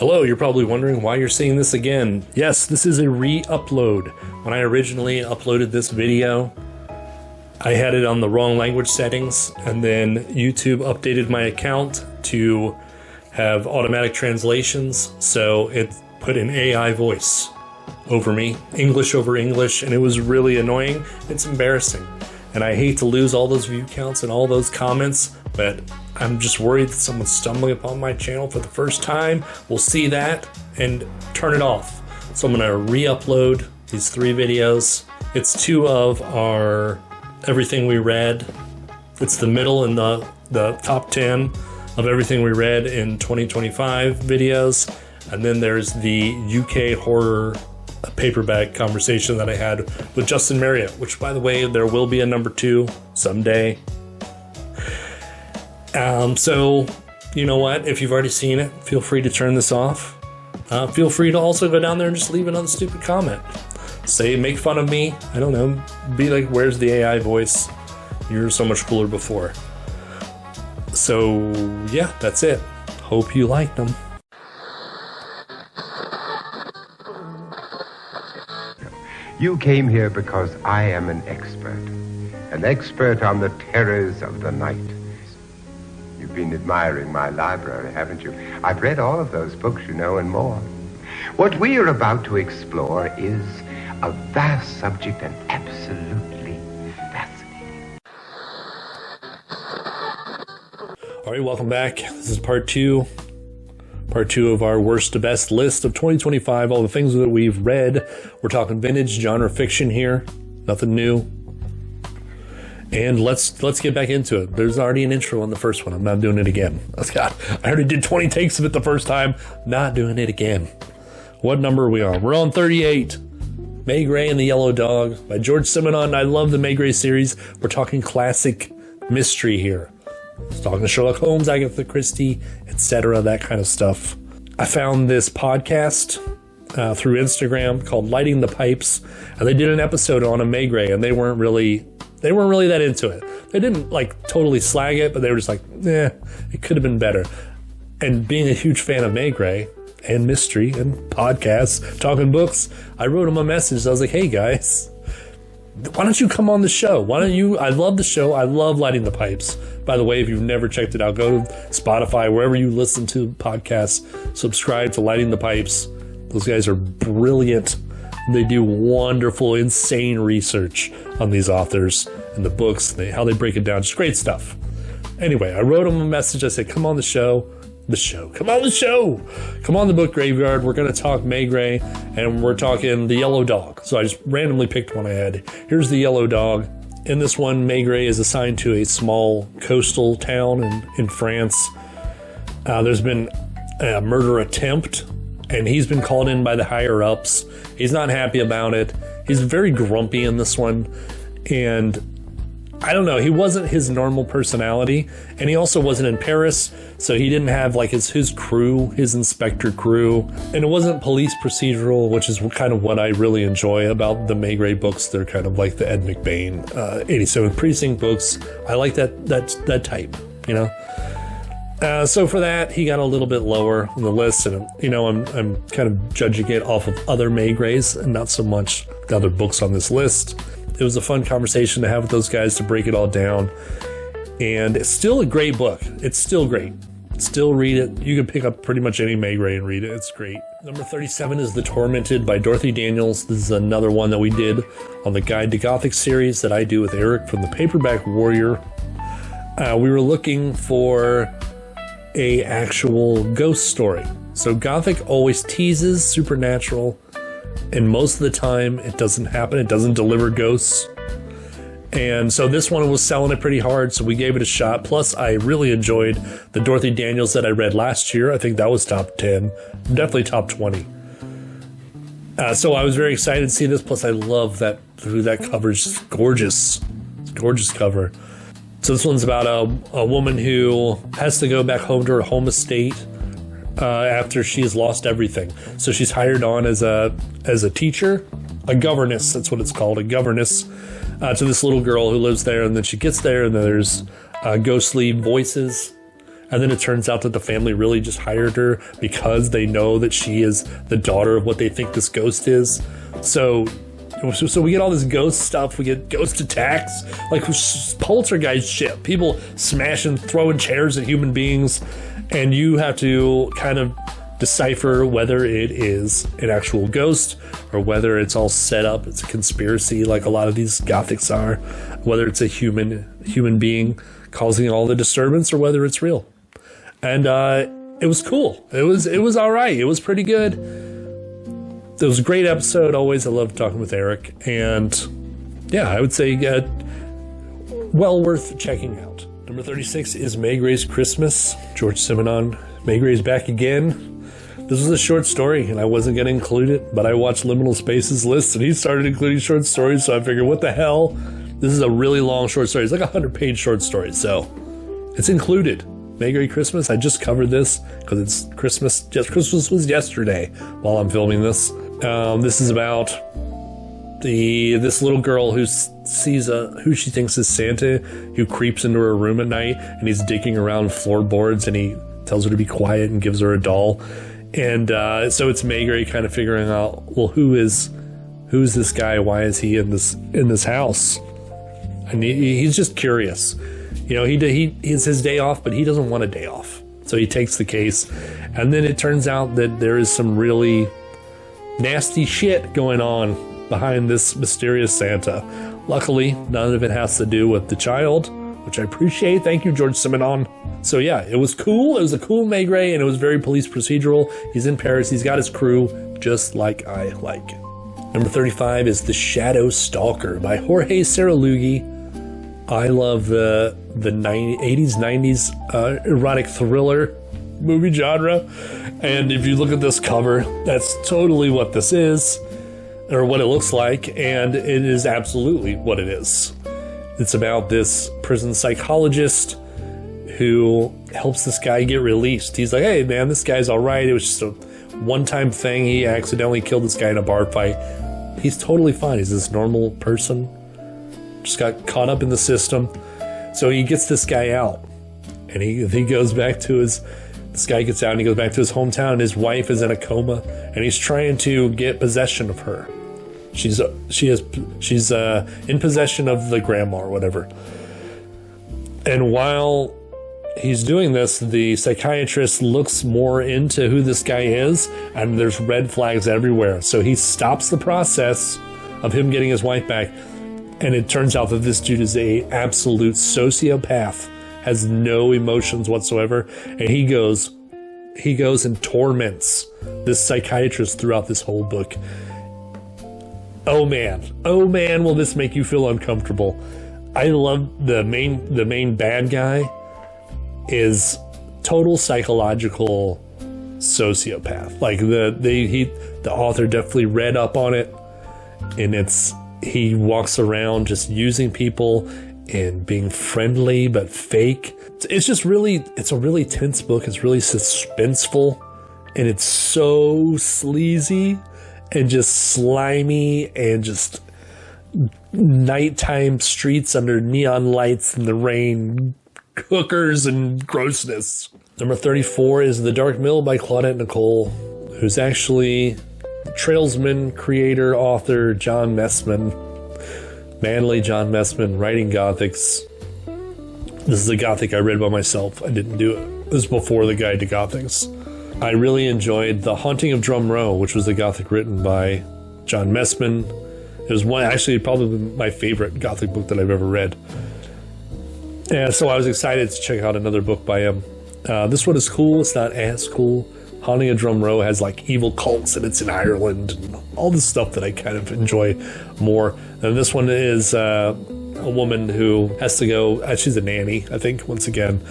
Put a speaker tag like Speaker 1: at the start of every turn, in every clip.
Speaker 1: Hello, you're probably wondering why you're seeing this again. Yes, this is a re-upload. When I originally uploaded this video, I had it on the wrong language settings, and then YouTube updated my account to have automatic translations, so it put an AI voice over me, English over English, and it was really annoying. It's embarrassing, and I hate to lose all those view counts and all those comments, but I'm just worried that someone's stumbling upon my channel for the first time will see that and turn it off. So I'm going to re-upload these 3 videos. It's 2 of our everything we read. It's the middle and the top 10 of everything we read in 2025 videos. And then there's the UK horror paperback conversation that I had with Justin Marriott, which, by the way, there will be a number 2 someday. So, you know what? If you've already seen it, feel free to turn this off. Feel free to also go down there and just leave another stupid comment. Make fun of me. I don't know. Be like, where's the AI voice? You're so much cooler before. So, yeah, that's it. Hope you liked them.
Speaker 2: You came here because I am an expert on the terrors of the night. You've been admiring my library, haven't you? I've read all of those books, you know, and more. What we are about to explore is a vast subject and absolutely fascinating.
Speaker 1: All right, welcome back. This is part 2. Part 2 of our worst to best list of 2025, all the things that we've read. We're talking vintage genre fiction here, nothing new. And let's get back into it. There's already an intro on the first one. I'm not doing it again. I already did 20 takes of it the first time. Not doing it again. What number are we on? We're on 38. May Gray and the Yellow Dog by George Simenon. I love the May Gray series. We're talking classic mystery here. We're talking Sherlock Holmes, Agatha Christie, etc., that kind of stuff. I found this podcast through Instagram called Lighting the Pipes, and they did an episode on a May Gray, and they weren't really that into it. They didn't totally slag it, but they were just like, it could have been better. And being a huge fan of May Gray and mystery and podcasts, talking books, I wrote them a message. I was like, hey guys, why don't you come on the show? I love the show. I love Lighting the Pipes. By the way, if you've never checked it out, go to Spotify, wherever you listen to podcasts, subscribe to Lighting the Pipes. Those guys are brilliant. They do wonderful, insane research on these authors and the books, how they break it down. Just great stuff. Anyway, I wrote them a message. I said, come on the show. Come on the show. Come on the book graveyard. We're going to talk May Gray, and we're talking The Yellow Dog. So I just randomly picked one I had. Here's The Yellow Dog. In this one, May Gray is assigned to a small coastal town in France. There's been a murder attempt, and he's been called in by the higher-ups. He's not happy about it. He's very grumpy in this one, and I don't know, he wasn't his normal personality, and he also wasn't in Paris, so he didn't have his crew, his inspector crew, and it wasn't police procedural, which is kind of what I really enjoy about the May Gray books. They're kind of like the Ed McBain 87 Precinct books. I like that type, you know. So for that, he got a little bit lower on the list, and I'm kind of judging it off of other May Grays and not so much the other books on this list. It was a fun conversation to have with those guys to break it all down, and it's still a great book. It's still great. Still read it. You can pick up pretty much any May Gray and read it. It's great. Number 37 is The Tormented by Dorothy Daniels. This is another one that we did on the Guide to Gothic series that I do with Eric from the Paperback Warrior. We were looking for a actual ghost story. So Gothic always teases supernatural, and most of the time it doesn't happen. It doesn't deliver ghosts. And so this one was selling it pretty hard, so we gave it a shot. Plus, I really enjoyed the Dorothy Daniels that I read last year. I think that was top 10, definitely top 20. So I was very excited to see this. Plus, I love that coverage. It's gorgeous. It's a gorgeous cover. So this one's about a woman who has to go back home to her home estate after she has lost everything. So she's hired on as a teacher, a governess. That's what it's called, a governess, to this little girl who lives there. And then she gets there, and then there's ghostly voices And then it turns out that the family really just hired her because they know that she is the daughter of what they think this ghost is. So we get all this ghost stuff. We get ghost attacks, like poltergeist shit. People smashing, throwing chairs at human beings. And you have to kind of decipher whether it is an actual ghost or whether it's all set up. It's a conspiracy like a lot of these gothics are. Whether it's a human being causing all the disturbance or whether it's real. And it was cool. It was all right. It was pretty good. It was a great episode. Always, I love talking with Eric. And yeah, I would say well worth checking out. Number 36 is May Gray's Christmas. George Simenon. May Gray's back again. This was a short story, and I wasn't going to include it, but I watched Liminal Spaces list, and he started including short stories, so I figured, what the hell? This is a really long short story. It's like a 100-page short story, so it's included. May Gray Christmas. I just covered this because it's Christmas. Christmas was yesterday while I'm filming this. This is about this little girl who sees who she thinks is Santa, who creeps into her room at night, and he's digging around floorboards, and he tells her to be quiet and gives her a doll. And so it's May Gray kind of figuring out, well, who's this guy? Why is he in this house? And he's just curious. You know, it's his day off, but he doesn't want a day off. So he takes the case. And then it turns out that there is some really nasty shit going on behind this mysterious Santa. Luckily, none of it has to do with the child, which I appreciate. Thank you, George Simenon. So yeah, it was cool. It was a cool May Gray, and it was very police procedural. He's in Paris. He's got his crew, just like I like. Number 35 is The Shadow Stalker by Jorge Saralugi. I love the 80s, 90s erotic thriller movie genre. And if you look at this cover, that's totally what this is, or what it looks like, and it is absolutely what it is. It's about this prison psychologist who helps this guy get released. He's like, hey man, this guy's all right. It was just a one-time thing. He accidentally killed this guy in a bar fight. He's totally fine. He's this normal person. Just got caught up in the system. So he gets this guy out, and he goes back to this guy gets out and he goes back to his hometown, and his wife is in a coma, and he's trying to get possession of her. She's in possession of the grandma or whatever. And while he's doing this, the psychiatrist looks more into who this guy is, and there's red flags everywhere. So he stops the process of him getting his wife back, and it turns out that this dude is a absolute sociopath, has no emotions whatsoever, and he goes and torments this psychiatrist throughout this whole book. Oh man, will this make you feel uncomfortable. I love the main bad guy is total psychological sociopath. Like the author definitely read up on it, and he walks around just using people and being friendly but fake. It's a really tense book. It's really suspenseful, and it's so sleazy and just slimy and just nighttime streets under neon lights in the rain, hookers and grossness. Number 34 is The Dark Mill by Claudette Nicole, who's actually Trailsman creator, author John Messman. Manly John Messman, writing gothics. This is a gothic I read by myself. I didn't do it. This was before the guide to gothics. I really enjoyed The Haunting of Drum Row, which was the gothic written by John Messman. It was probably my favorite gothic book that I've ever read. And so I was excited to check out another book by him. This one is cool. It's not as cool. Haunting of Drum Row has like evil cults, and it's in Ireland, and all this stuff that I kind of enjoy more. And this one is a woman who has to go, she's a nanny, I think, once again,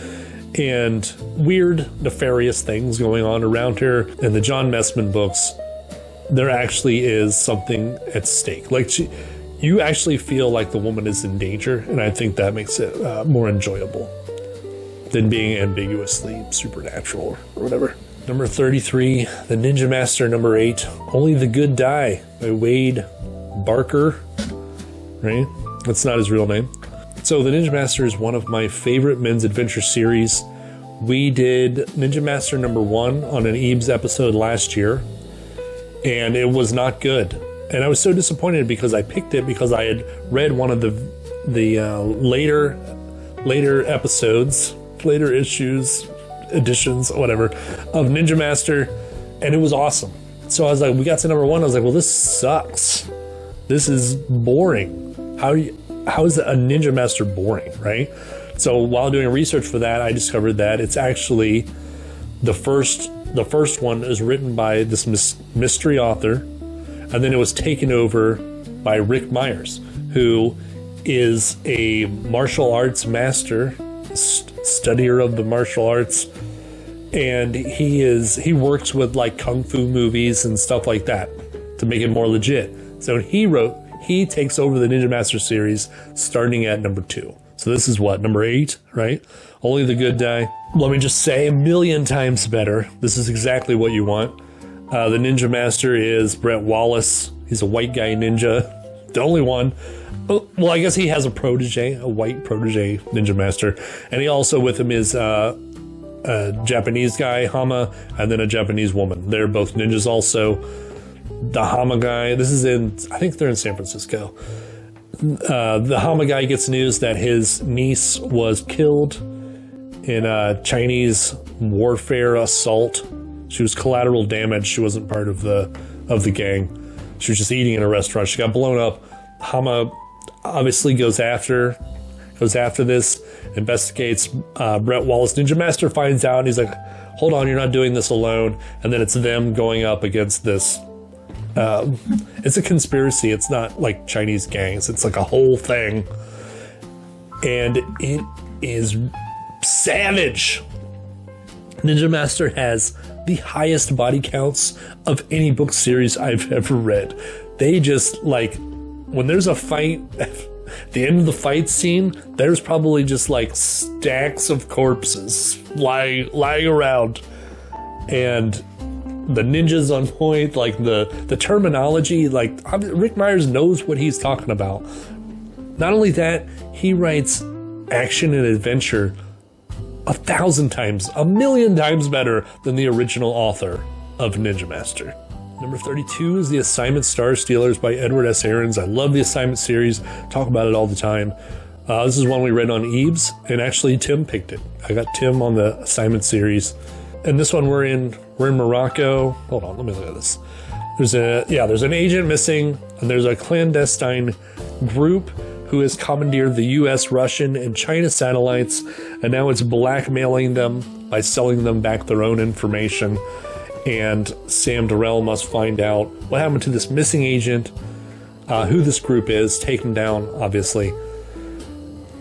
Speaker 1: and weird, nefarious things going on around her. In the John Messman books, there actually is something at stake. Like you actually feel like the woman is in danger, and I think that makes it more enjoyable than being ambiguously supernatural or whatever. Number 33, The Ninja Master, number 8, Only the Good Die by Wade Barker. Right? That's not his real name. So The Ninja Master is one of my favorite men's adventure series. We did Ninja Master #1 on an Eves episode last year, and it was not good. And I was so disappointed because I picked it because I had read one of the later episodes, later issues, editions, whatever, of Ninja Master, and it was awesome. So I was like, we got to #1. I was like, well, this sucks. This is boring. How is a Ninja Master boring, right? So while doing research for that, I discovered that it's actually the first one is written by this mystery author, and then it was taken over by Rick Myers, who is a martial arts master, studier of the martial arts, and he works with like kung fu movies and stuff like that to make it more legit. So he takes over the Ninja Master series starting at #2. So this is what, #8, right? Only the Good Die. Let me just say, a million times better. This is exactly what you want. The Ninja Master is Brett Wallace. He's a white guy ninja. The only one. Well, I guess he has a white protege Ninja Master. And he also with him is a Japanese guy, Hama, and then a Japanese woman. They're both ninjas also. The Hama guy, I think they're in San Francisco. The Hama guy gets news that his niece was killed in a Chinese warfare assault. She was collateral damage. She wasn't part of the gang. She was just eating in a restaurant. She got blown up. Hama obviously goes after this, investigates. Brett Wallace, Ninja Master, finds out, and he's like, hold on, you're not doing this alone. And then it's them going up against this. It's a conspiracy. It's not like Chinese gangs. It's like a whole thing. And it is savage. Ninja Master has the highest body counts of any book series I've ever read. They just, like, when there's a fight, the end of the fight scene, there's probably just like stacks of corpses lying around. And the ninjas on point, like the terminology, like Rick Myers knows what he's talking about. Not only that, he writes action and adventure 1,000 times, 1,000,000 times better than the original author of Ninja Master. #32 is The Assignment Star Stealers by Edward S. Aarons. I love the Assignment series, talk about it all the time. This is one we read on Eves, and actually Tim picked it. I got Tim on the Assignment series. And this one we're in Morocco. Hold on, let me look at this. There's an agent missing, and there's a clandestine group who has commandeered the US, Russian, and China satellites, and now it's blackmailing them by selling them back their own information. And Sam Darrell must find out what happened to this missing agent, who this group is, take him down, obviously.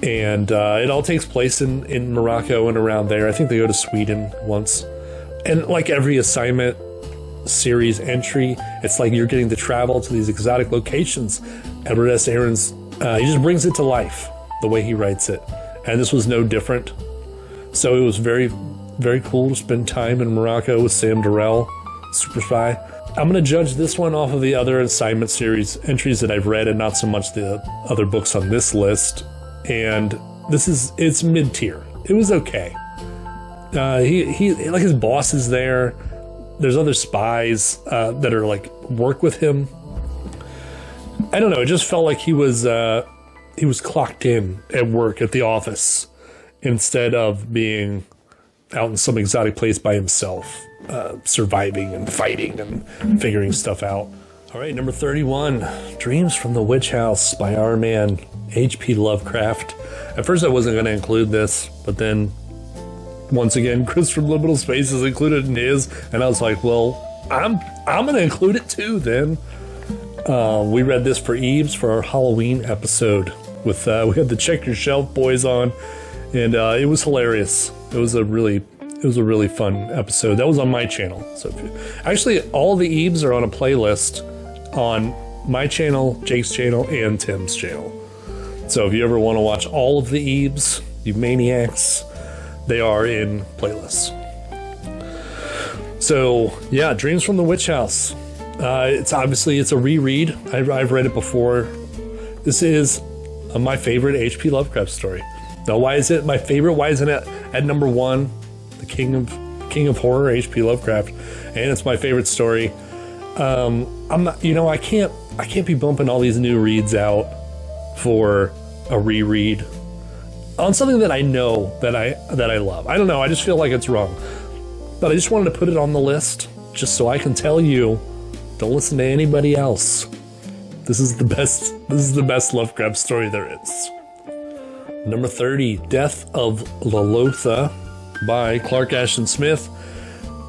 Speaker 1: And it all takes place in Morocco and around there. I think they go to Sweden once. And like every Assignment series entry, it's like you're getting to travel to these exotic locations. Edward S. Aarons, he just brings it to life the way he writes it. And this was no different. So it was very, very cool to spend time in Morocco with Sam Darrell, Super Spy. I'm going to judge this one off of the other Assignment series entries that I've read and not so much the other books on this list. And it's mid-tier. It was okay. He like his boss is there. There's other spies that are like work with him. I don't know. It just felt like he was clocked in at work at the office instead of being out in some exotic place by himself, surviving and fighting and figuring stuff out. All right, #31, Dreams from the Witch House by our man H.P. Lovecraft. At first I wasn't going to include this, but then once again, Chris from Liminal Space is included in his, and I was like, well, I'm going to include it too then. We read this for Eves for our Halloween episode. We had the Check Your Shelf boys on, and it was hilarious. It was a really fun episode. That was on my channel. So actually, all the Eves are on a playlist on my channel, Jake's channel, and Tim's channel. So if you ever want to watch all of the Eves, you maniacs, they are in playlists. So yeah, Dreams from the Witch House. It's a reread. I've read it before. This is my favorite H.P. Lovecraft story. Now, why is it my favorite? Why isn't it at #1? the king of horror, H.P. Lovecraft, and it's my favorite story. I'm not, I can't be bumping all these new reads out for a reread on something that I know that I love. I don't know. I just feel like it's wrong, but I just wanted to put it on the list just so I can tell you, don't listen to anybody else. This is the best Lovecraft story there is. Number 30, Death of Lolotha by Clark Ashton Smith.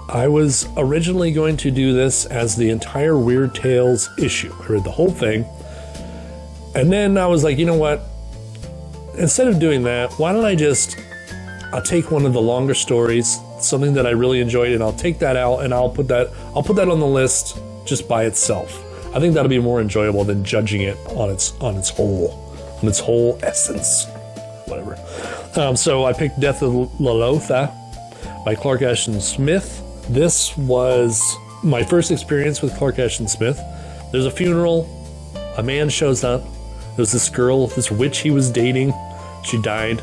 Speaker 1: I was originally going to do this as the entire Weird Tales issue. I read the whole thing. And then I was like, you know what? Instead of doing that, why don't I'll take one of the longer stories, something that I really enjoyed, and I'll take that out and I'll put that on the list just by itself. I think that'll be more enjoyable than judging it on its whole essence. Whatever. So I picked Death of Lolotha by Clark Ashton Smith. This was my first experience with Clark Ashton Smith. There's a funeral. A man shows up. There's this girl, this witch he was dating. She died.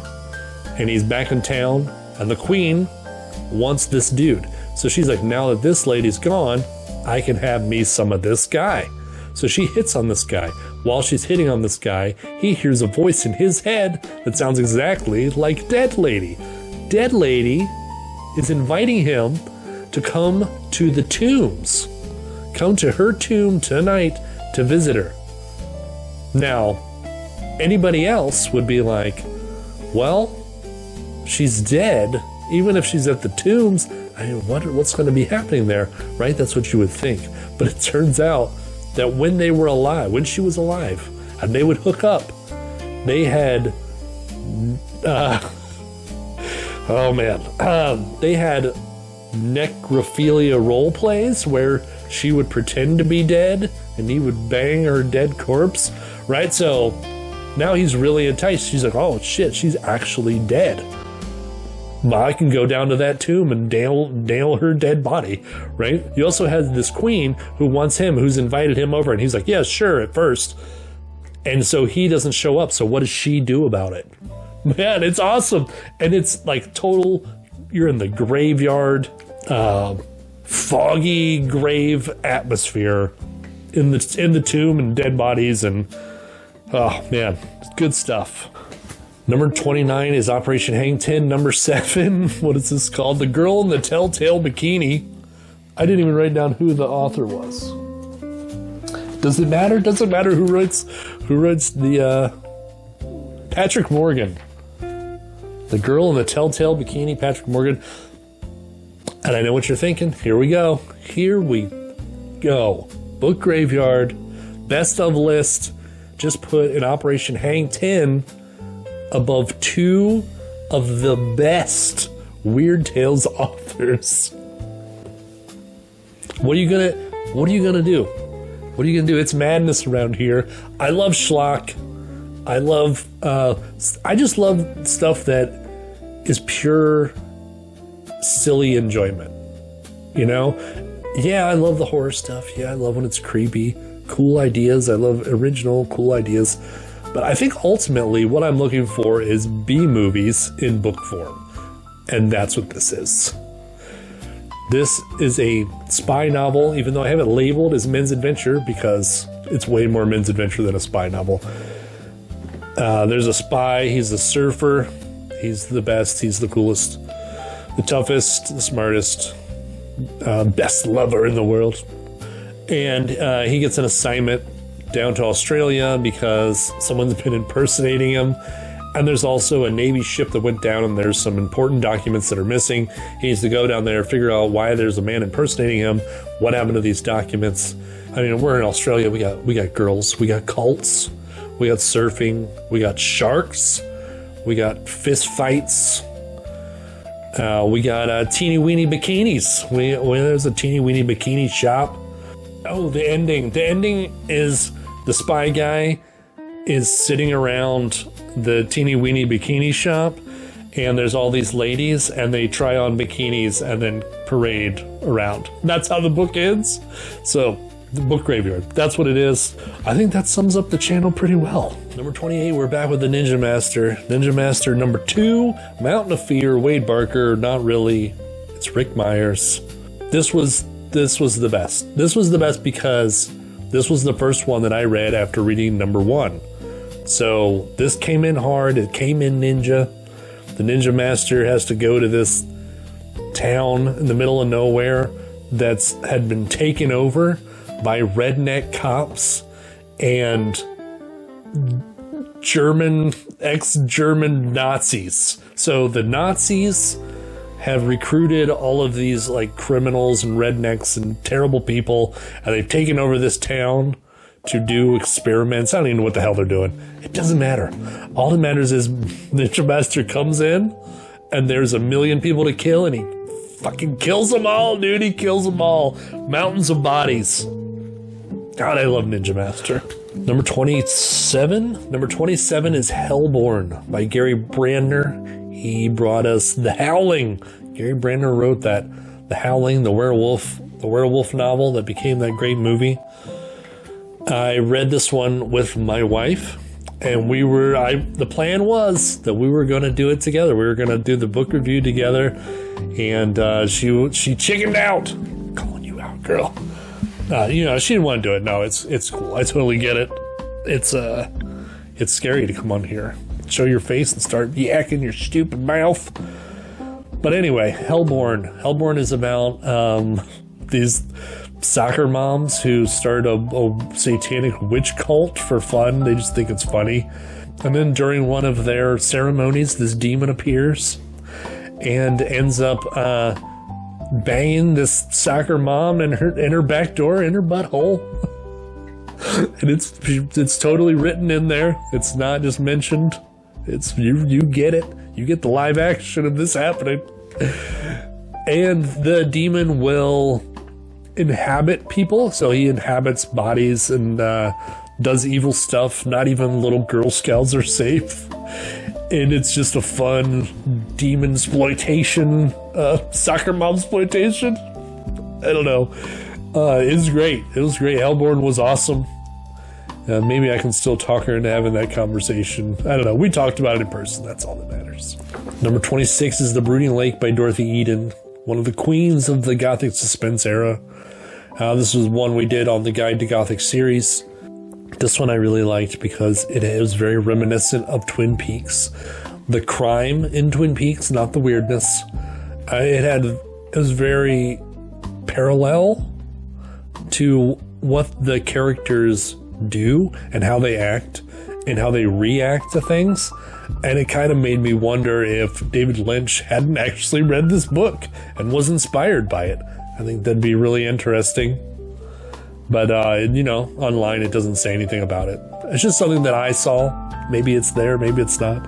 Speaker 1: And he's back in town. And the queen wants this dude. So she's like, now that this lady's gone, I can have me some of this guy. So she hits on this guy. While she's hitting on this guy, he hears a voice in his head that sounds exactly like Dead Lady. Dead Lady is inviting him to come to the tombs. Come to her tomb tonight to visit her. Now, anybody else would be like, well, she's dead. Even if she's at the tombs, I mean, what's going to be happening there, right? That's what you would think. But it turns out that when she was alive, and they would hook up, they had, they had necrophilia role plays where she would pretend to be dead and he would bang her dead corpse, right? So now he's really enticed. She's like, oh shit, she's actually dead. Well, I can go down to that tomb and nail her dead body, right? You also have this queen who wants him, who's invited him over, and he's like, yeah, sure, at first. And so he doesn't show up, so what does she do about it? Man, it's awesome. And it's like total, you're in the graveyard, foggy grave atmosphere in the tomb and dead bodies, and oh man, good stuff. Number 29 is Operation Hang 10. Number 7, what is this called? The Girl in the Telltale Bikini. I didn't even write down who the author was. Does it matter? Doesn't matter who writes the Patrick Morgan. The Girl in the Telltale Bikini, Patrick Morgan. And I know what you're thinking. Here we go. Book Graveyard, best of list. Just put an Operation Hang 10 above 2 of the best Weird Tales authors. What are you gonna do? What are you gonna do? It's madness around here. I love schlock. I just love stuff that is pure silly enjoyment. Yeah, I love the horror stuff. Yeah, I love when it's creepy. Cool ideas. I love original, cool ideas. But I think ultimately what I'm looking for is B-movies in book form. And that's what this is. This is a spy novel, even though I have it labeled as men's adventure because it's way more men's adventure than a spy novel. There's a spy. He's a surfer. He's the best. He's the coolest. The toughest, the smartest, best lover in the world. And he gets an assignment down to Australia because someone's been impersonating him. And there's also a Navy ship that went down and there's some important documents that are missing. He needs to go down there, figure out why there's a man impersonating him, what happened to these documents. I mean, we're in Australia, we got girls, we got cults, we got surfing, we got sharks, we got fist fights, we got teeny weeny bikinis. There's a teeny weeny bikini shop. Oh, the ending is the spy guy is sitting around the teeny weeny bikini shop, and there's all these ladies, and they try on bikinis and then parade around. That's how the book ends. So The book graveyard. That's what it is. I think that sums up the channel pretty well. Number 28, we're back with the Ninja Master. Ninja Master number 2, Mountain of Fear, Wade Barker. Not really. It's Rick Myers. This was the best. This was the best because this was the first one that I read after reading number 1. So this came in hard. It came in ninja. The Ninja Master has to go to this town in the middle of nowhere that's had been taken over by redneck cops and ex-German Nazis. So the Nazis have recruited all of these like criminals and rednecks and terrible people, and they've taken over this town to do experiments. I don't even know what the hell they're doing. It doesn't matter. All that matters is Ninja Master comes in and there's 1 million people to kill, and he fucking kills them all, dude. He kills them all. Mountains of bodies. God, I love Ninja Master. Number 27? Number 27 is Hellborn by Gary Brandner. He brought us The Howling. Gary Brandner wrote that. The Howling, the werewolf novel that became that great movie. I read this one with my wife, and the plan was that we were going to do it together. We were going to do the book review together, and she chickened out. I'm calling you out, girl. She didn't want to do it. No, it's cool. I totally get it. It's scary to come on here, show your face, and start yakking your stupid mouth. But anyway, Hellborn. Hellborn is about these soccer moms who start a satanic witch cult for fun. They just think it's funny. And then during one of their ceremonies, this demon appears and ends up banging this soccer mom in her back door, in her butthole. And it's totally written in there. It's not just mentioned. It's you get it. You get the live action of this happening. And the demon will inhabit people, so he inhabits bodies and does evil stuff. Not even little Girl Scouts are safe. And it's just a fun demon exploitation, soccer mom exploitation. I don't know. It was great. It was great. Hellborn was awesome. Maybe I can still talk her into having that conversation. I don't know. We talked about it in person. That's all that matters. Number 26 is The Brooding Lake by Dorothy Eden, one of the queens of the Gothic suspense era. This was one we did on the Guide to Gothic series. This one I really liked because it was very reminiscent of Twin Peaks. The crime in Twin Peaks, not the weirdness. It was very parallel to what the characters do and how they act and how they react to things. And it kind of made me wonder if David Lynch hadn't actually read this book and was inspired by it. I think that'd be really interesting. But, online it doesn't say anything about it. It's just something that I saw. Maybe it's there, maybe it's not.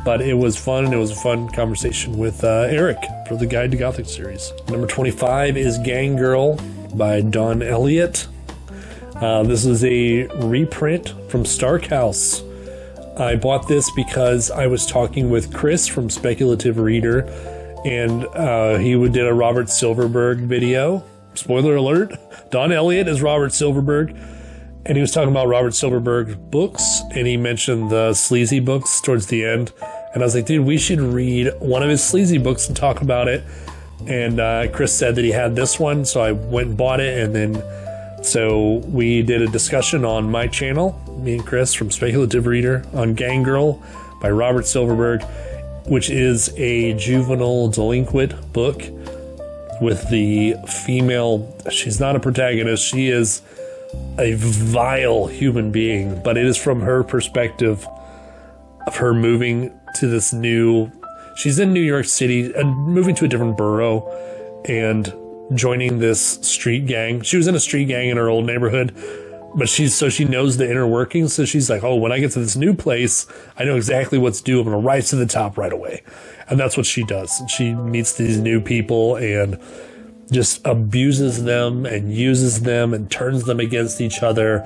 Speaker 1: But it was fun, and it was a fun conversation with Eric for the Guide to Gothic series. Number 25 is Gang Girl by Dawn Elliott. This is a reprint from Stark House. I bought this because I was talking with Chris from Speculative Reader, and he did a Robert Silverberg video. Spoiler alert, Dawn Elliott is Robert Silverberg, and he was talking about Robert Silverberg books, and he mentioned the sleazy books towards the end, and I was like, dude, we should read one of his sleazy books and talk about it. And Chris said that he had this one, so I went and bought it, and then so we did a discussion on my channel, me and Chris from Speculative Reader, on Gang Girl by Robert Silverberg, which is a juvenile delinquent book with the female. She's not a protagonist. She is a vile human being, but it is from her perspective of her moving to this she's in New York City and moving to a different borough and joining this street gang. She was in a street gang in her old neighborhood, but she knows the inner workings. So she's like, oh, when I get to this new place, I know exactly what to do. I'm going to rise to the top right away. And that's what she does. She meets these new people and just abuses them and uses them and turns them against each other.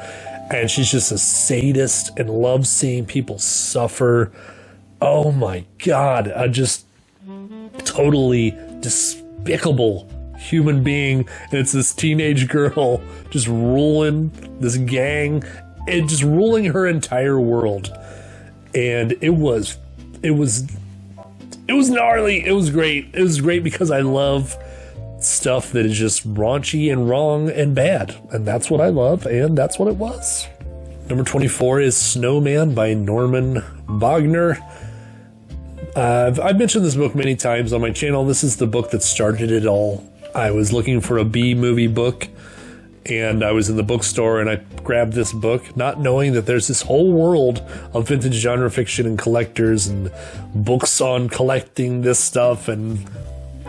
Speaker 1: And she's just a sadist and loves seeing people suffer. Oh my God. A just totally despicable human being, and it's this teenage girl just ruling this gang and just ruling her entire world. And it was gnarly. It was great. It was great because I love stuff that is just raunchy and wrong and bad, and that's what I love, and that's what it was. Number 24 is Snowman by Norman Wagner. I've mentioned this book many times on my channel. This is the book that started it all. I was looking for a B-movie book, and I was in the bookstore, and I grabbed this book, not knowing that there's this whole world of vintage genre fiction and collectors and books on collecting this stuff and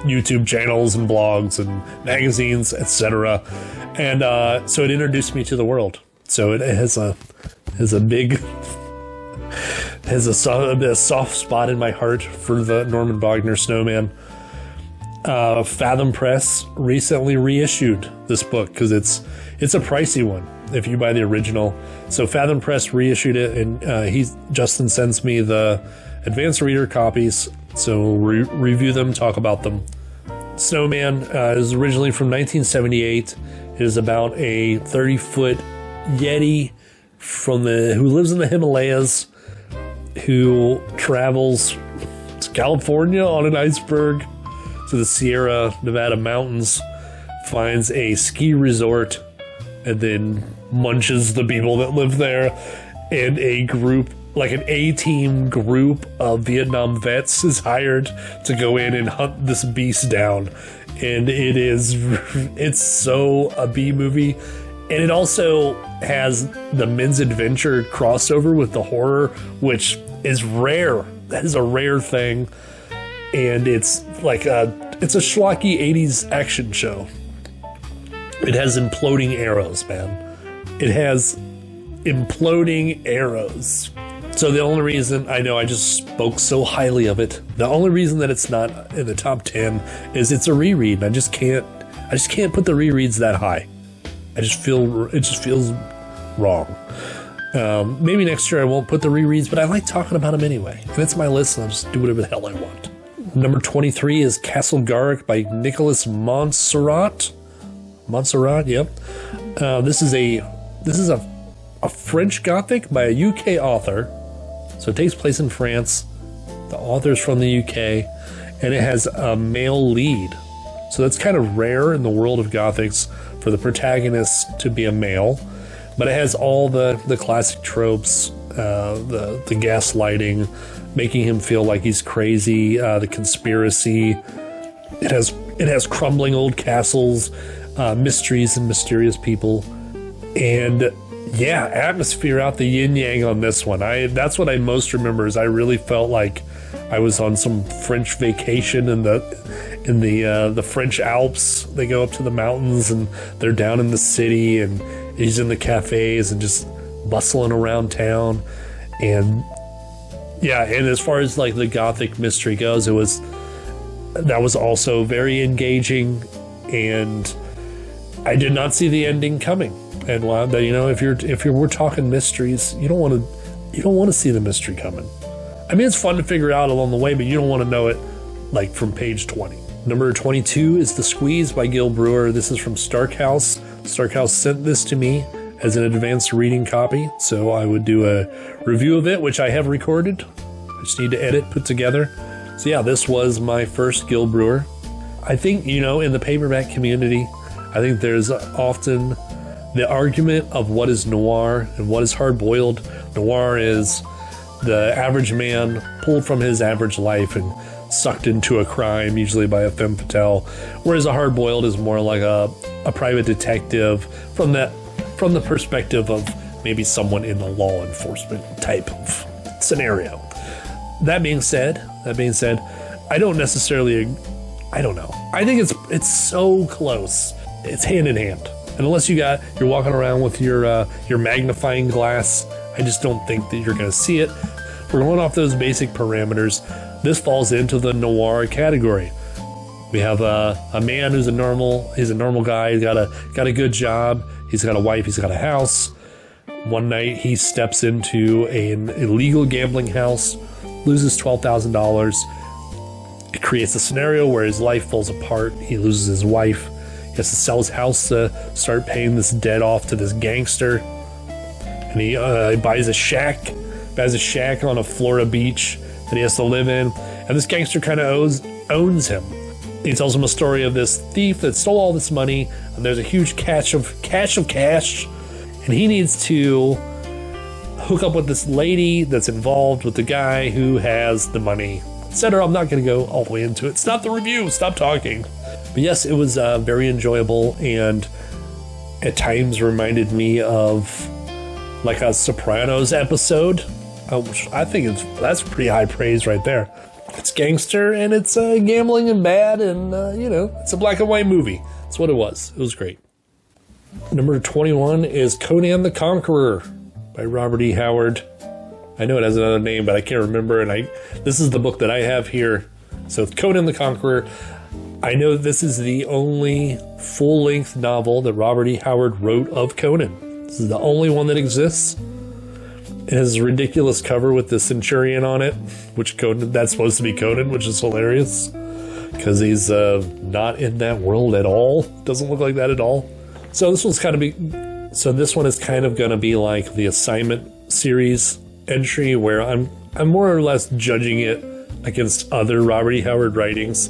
Speaker 1: YouTube channels and blogs and magazines, etc. And so it introduced me to the world. So it has a soft spot in my heart for the Norman Wagner Snowman. Fathom Press recently reissued this book because it's a pricey one if you buy the original. So Fathom Press reissued it, and Justin sends me the advanced reader copies, so we'll review them, talk about them. Snowman is originally from 1978. It is about a 30-foot Yeti who lives in the Himalayas, who travels to California on an iceberg to the Sierra Nevada mountains, finds a ski resort, and then munches the people that live there. And a group, like an A-team group of Vietnam vets, is hired to go in and hunt this beast down. And it's so a B movie. And it also has the men's adventure crossover with the horror, which is rare. That is a rare thing. And it's like it's a schlocky 80s action show. It has imploding arrows, man. It has imploding arrows. So the only reason, I know I just spoke so highly of it, the only reason that it's not in the top 10 is it's a reread. I just can't put the rereads that high. It just feels wrong. Maybe next year I won't put the rereads, but I like talking about them anyway. And it's my list, and I'll just do whatever the hell I want. Number 23 is Castle Garrick by Nicholas Montserrat. Montserrat, yep. This is a French Gothic by a UK author. So it takes place in France. The author's from the UK, and it has a male lead. So that's kind of rare in the world of Gothics for the protagonist to be a male. But it has all the classic tropes, the gaslighting, making him feel like he's crazy, the conspiracy. It has crumbling old castles, mysteries and mysterious people, and yeah, atmosphere out the yin yang on this one. That's what I most remember. Is I really felt like I was on some French vacation in the French Alps. They go up to the mountains and they're down in the city, and he's in the cafes and just bustling around town. And yeah, and as far as like the Gothic mystery goes, that was also very engaging, and I did not see the ending coming. And if we're talking mysteries, you don't want to see the mystery coming. I mean, it's fun to figure out along the way, but you don't want to know it like from page 20. Number 22 is The Squeeze by Gil Brewer. This is from Starkhouse. Starkhouse sent this to me as an advanced reading copy, so I would do a review of it, which I have recorded. I just need to edit, put together. So yeah, this was my first Gil Brewer. I think, in the paperback community, I think there's often the argument of what is noir and what is hard-boiled. Noir is the average man pulled from his average life and sucked into a crime, usually by a femme fatale, whereas a hard-boiled is more like a private detective from the perspective of maybe someone in the law enforcement type of scenario. That being said, I don't know. I think it's so close. It's hand in hand. And unless you're walking around with your magnifying glass, I just don't think that you're going to see it. If we're going off those basic parameters, this falls into the noir category. We have a man he's a normal guy. He's got a good job. He's got a wife. He's got a house. One night he steps into an illegal gambling house, loses $12,000, it creates a scenario where his life falls apart. He loses his wife. He has to sell his house to start paying this debt off to this gangster. And he buys a shack on a Florida beach that he has to live in. And this gangster kind of owns him. He tells him a story of this thief that stole all this money, and there's a huge cache of cash, and he needs to hook up with this lady that's involved with the guy who has the money, etc. I'm not going to go all the way into it. Stop the review. Stop talking. But yes, it was very enjoyable, and at times reminded me of like a Sopranos episode, which I think that's pretty high praise right there. It's gangster, and it's gambling and bad, and it's a black and white movie. That's what it was. It was great. Number 21 is Conan the Conqueror by Robert E. Howard. I know it has another name, but I can't remember, and this is the book that I have here. So it's Conan the Conqueror. I know this is the only full-length novel that Robert E. Howard wrote of Conan. This is the only one that exists. It has a ridiculous cover with the centurion on it, that's supposed to be Conan, which is hilarious because he's not in that world at all. Doesn't look like that at all. So this one is kind of going to be like the assignment series entry where I'm more or less judging it against other Robert E. Howard writings.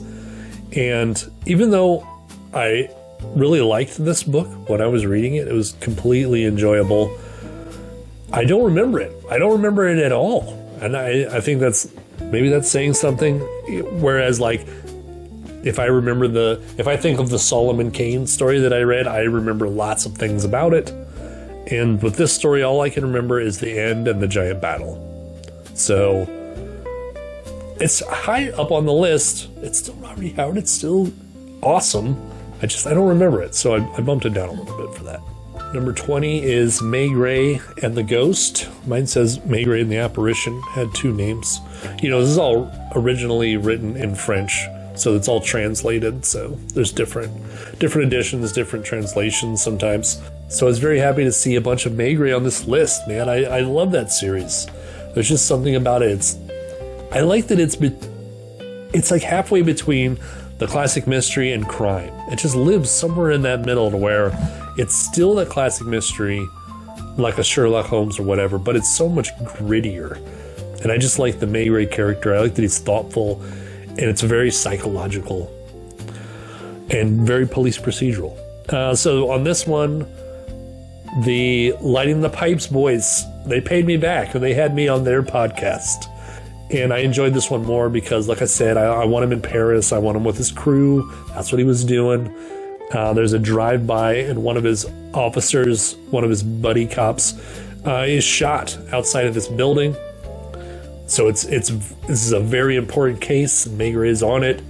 Speaker 1: And even though I really liked this book when I was reading it, it was completely enjoyable. I don't remember it. I don't remember it at all. And I think that's saying something. Whereas like if I think of the Solomon Kane story that I read, I remember lots of things about it. And with this story, all I can remember is the end and the giant battle. So it's high up on the list. It's still Robert E. Howard. It's still awesome. I don't remember it. So I bumped it down a little bit for that. Number 20 is Maigret and the Ghost. Mine says Maigret and the Apparition. Had two names. This is all originally written in French, so it's all translated. So there's different editions, different translations sometimes. So I was very happy to see a bunch of Maigret on this list, man. I love that series. There's just something about it. I like that it's like halfway between the classic mystery and crime. It just lives somewhere in that middle to where it's still that classic mystery, like a Sherlock Holmes or whatever, but it's so much grittier. And I just like the Maigret character. I like that he's thoughtful, and it's very psychological and very police procedural. So on this one, the Lighting the Pipes boys, they paid me back, and they had me on their podcast. And I enjoyed this one more because, like I said, I want him in Paris. I want him with his crew. That's what he was doing. There's a drive-by, and one of his officers, one of his buddy cops, is shot outside of this building. So this is a very important case. Maigret is on it.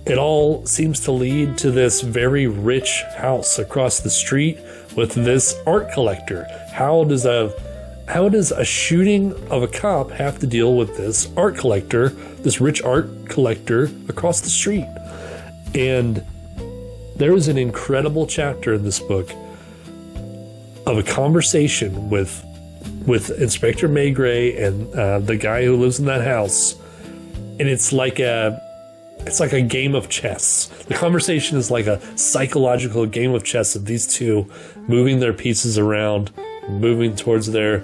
Speaker 1: It all seems to lead to this very rich house across the street with this art collector. How does a shooting of a cop have to deal with this art collector, this rich art collector across the street? And there is an incredible chapter in this book of a conversation with Inspector Maigret and the guy who lives in that house. And it's like a game of chess. The conversation is like a psychological game of chess of these two moving their pieces around, moving towards their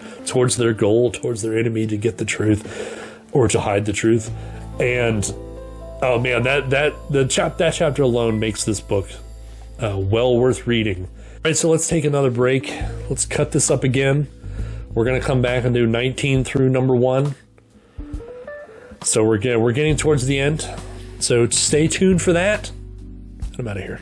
Speaker 1: goal, towards their enemy to get the truth or to hide the truth. And oh man, that chapter alone makes this book well worth reading. All right, so let's take another break. Let's cut this up again. We're gonna come back and do 19 through number 1. So we're getting towards the end. So stay tuned for that. I'm out of here.